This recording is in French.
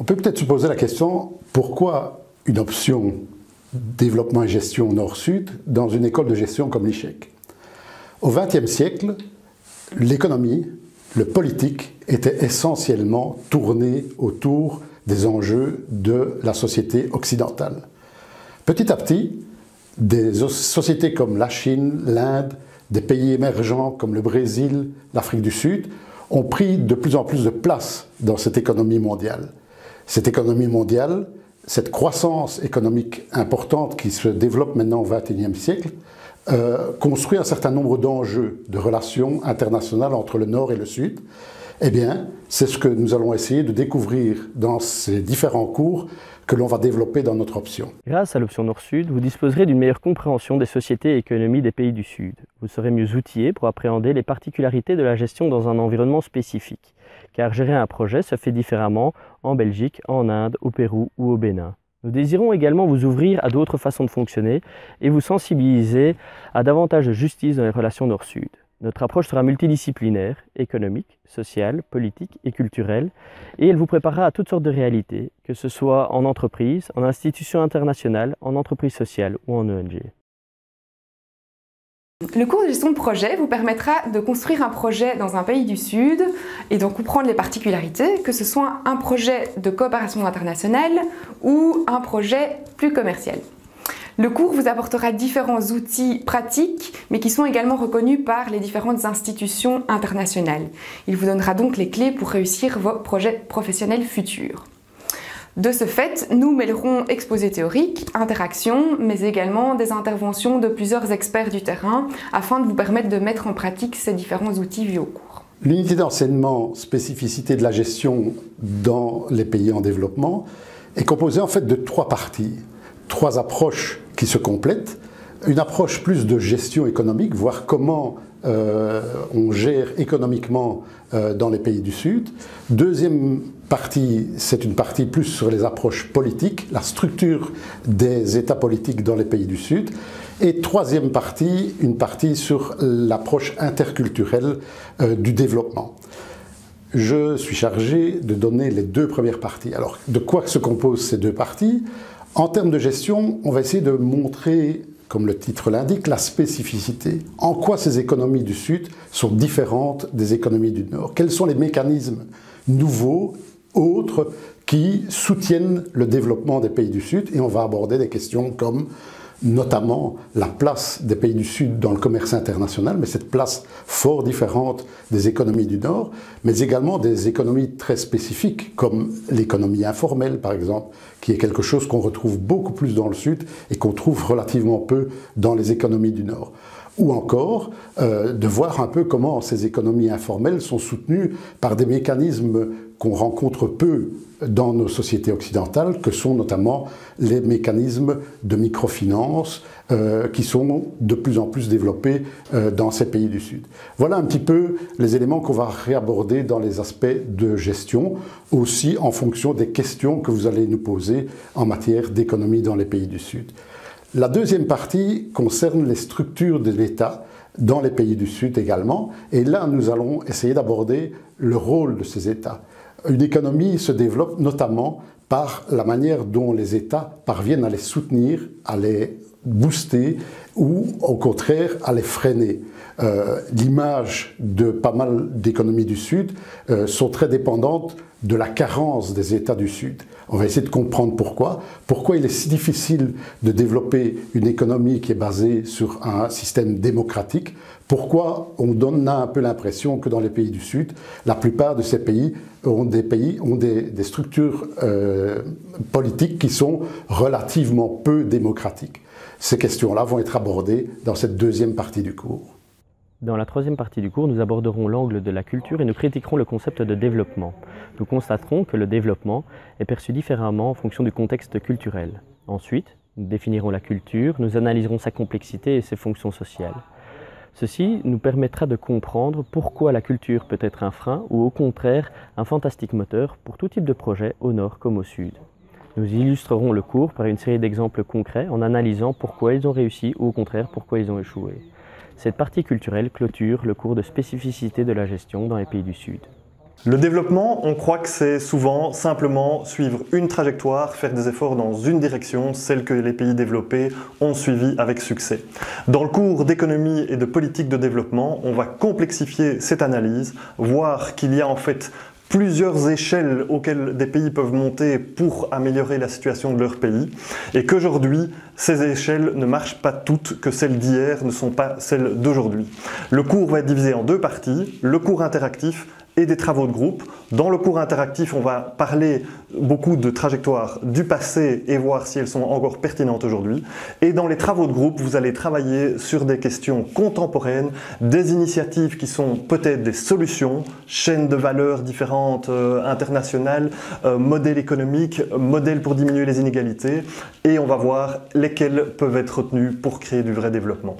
peut peut-être se poser la question, pourquoi une option développement et gestion nord-sud dans une école de gestion comme l'ICHEC? Au XXe siècle, l'économie, le politique était essentiellement tourné autour des enjeux de la société occidentale. Petit à petit, des sociétés comme la Chine, l'Inde, des pays émergents comme le Brésil, l'Afrique du Sud, ont pris de plus en plus de place dans cette économie mondiale. Cette économie mondiale, cette croissance économique importante qui se développe maintenant au XXIe siècle, construit un certain nombre d'enjeux de relations internationales entre le Nord et le Sud. Eh bien, c'est ce que nous allons essayer de découvrir dans ces différents cours que l'on va développer dans notre option. Grâce à l'option Nord-Sud, vous disposerez d'une meilleure compréhension des sociétés et économies des pays du Sud. Vous serez mieux outillé pour appréhender les particularités de la gestion dans un environnement spécifique, car gérer un projet se fait différemment en Belgique, en Inde, au Pérou ou au Bénin. Nous désirons également vous ouvrir à d'autres façons de fonctionner et vous sensibiliser à davantage de justice dans les relations Nord-Sud. Notre approche sera multidisciplinaire, économique, sociale, politique et culturelle, et elle vous préparera à toutes sortes de réalités, que ce soit en entreprise, en institution internationale, en entreprise sociale ou en ONG. Le cours de gestion de projet vous permettra de construire un projet dans un pays du Sud et d'en comprendre les particularités, que ce soit un projet de coopération internationale ou un projet plus commercial. Le cours vous apportera différents outils pratiques, mais qui sont également reconnus par les différentes institutions internationales. Il vous donnera donc les clés pour réussir vos projets professionnels futurs. De ce fait, nous mêlerons exposés théoriques, interactions, mais également des interventions de plusieurs experts du terrain afin de vous permettre de mettre en pratique ces différents outils vus au cours. L'unité d'enseignement spécificité de la gestion dans les pays en développement est composée en fait de 3 parties. 3 approches qui se complètent. Une approche plus de gestion économique, voir comment on gère économiquement dans les pays du Sud. Deuxième partie, c'est une partie plus sur les approches politiques, la structure des États politiques dans les pays du Sud. Et troisième partie, une partie sur l'approche interculturelle du développement. Je suis chargé de donner les 2 premières parties. Alors, de quoi se composent ces 2 parties? En termes de gestion, on va essayer de montrer, comme le titre l'indique, la spécificité. En quoi ces économies du Sud sont différentes des économies du Nord? Quels sont les mécanismes nouveaux, autres, qui soutiennent le développement des pays du Sud? Et on va aborder des questions comme notamment la place des pays du Sud dans le commerce international, mais cette place fort différente des économies du Nord, mais également des économies très spécifiques, comme l'économie informelle par exemple, qui est quelque chose qu'on retrouve beaucoup plus dans le Sud et qu'on trouve relativement peu dans les économies du Nord. Ou encore de voir un peu comment ces économies informelles sont soutenues par des mécanismes qu'on rencontre peu dans nos sociétés occidentales, que sont notamment les mécanismes de microfinance qui sont de plus en plus développés dans ces pays du Sud. Voilà un petit peu les éléments qu'on va réaborder dans les aspects de gestion, aussi en fonction des questions que vous allez nous poser en matière d'économie dans les pays du Sud. La deuxième partie concerne les structures de l'État dans les pays du Sud également, et là nous allons essayer d'aborder le rôle de ces États. Une économie se développe notamment par la manière dont les États parviennent à les soutenir, à les booster ou au contraire à les freiner. L'image de pas mal d'économies du Sud sont très dépendantes de la carence des États du Sud. On va essayer de comprendre pourquoi. Pourquoi il est si difficile de développer une économie qui est basée sur un système démocratique. Pourquoi on a un peu l'impression que dans les pays du Sud, la plupart de ces pays ont des structures politiques qui sont relativement peu démocratiques. Ces questions-là vont être abordées dans cette deuxième partie du cours. Dans la troisième partie du cours, nous aborderons l'angle de la culture et nous critiquerons le concept de développement. Nous constaterons que le développement est perçu différemment en fonction du contexte culturel. Ensuite, nous définirons la culture, nous analyserons sa complexité et ses fonctions sociales. Ceci nous permettra de comprendre pourquoi la culture peut être un frein ou au contraire un fantastique moteur pour tout type de projet au nord comme au sud. Nous illustrerons le cours par une série d'exemples concrets en analysant pourquoi ils ont réussi ou au contraire pourquoi ils ont échoué. Cette partie culturelle clôture le cours de spécificité de la gestion dans les pays du Sud. Le développement, on croit que c'est souvent simplement suivre une trajectoire, faire des efforts dans une direction, celle que les pays développés ont suivie avec succès. Dans le cours d'économie et de politique de développement, on va complexifier cette analyse, voir qu'il y a en fait plusieurs échelles auxquelles des pays peuvent monter pour améliorer la situation de leur pays et qu'aujourd'hui, ces échelles ne marchent pas toutes, que celles d'hier ne sont pas celles d'aujourd'hui. Le cours va être divisé en deux parties, le cours interactif et des travaux de groupe. Dans le cours interactif, on va parler beaucoup de trajectoires du passé et voir si elles sont encore pertinentes aujourd'hui. Et dans les travaux de groupe, vous allez travailler sur des questions contemporaines, des initiatives qui sont peut-être des solutions, chaînes de valeurs différentes internationales, modèles économiques, modèles pour diminuer les inégalités. Et on va voir lesquels peuvent être retenus pour créer du vrai développement.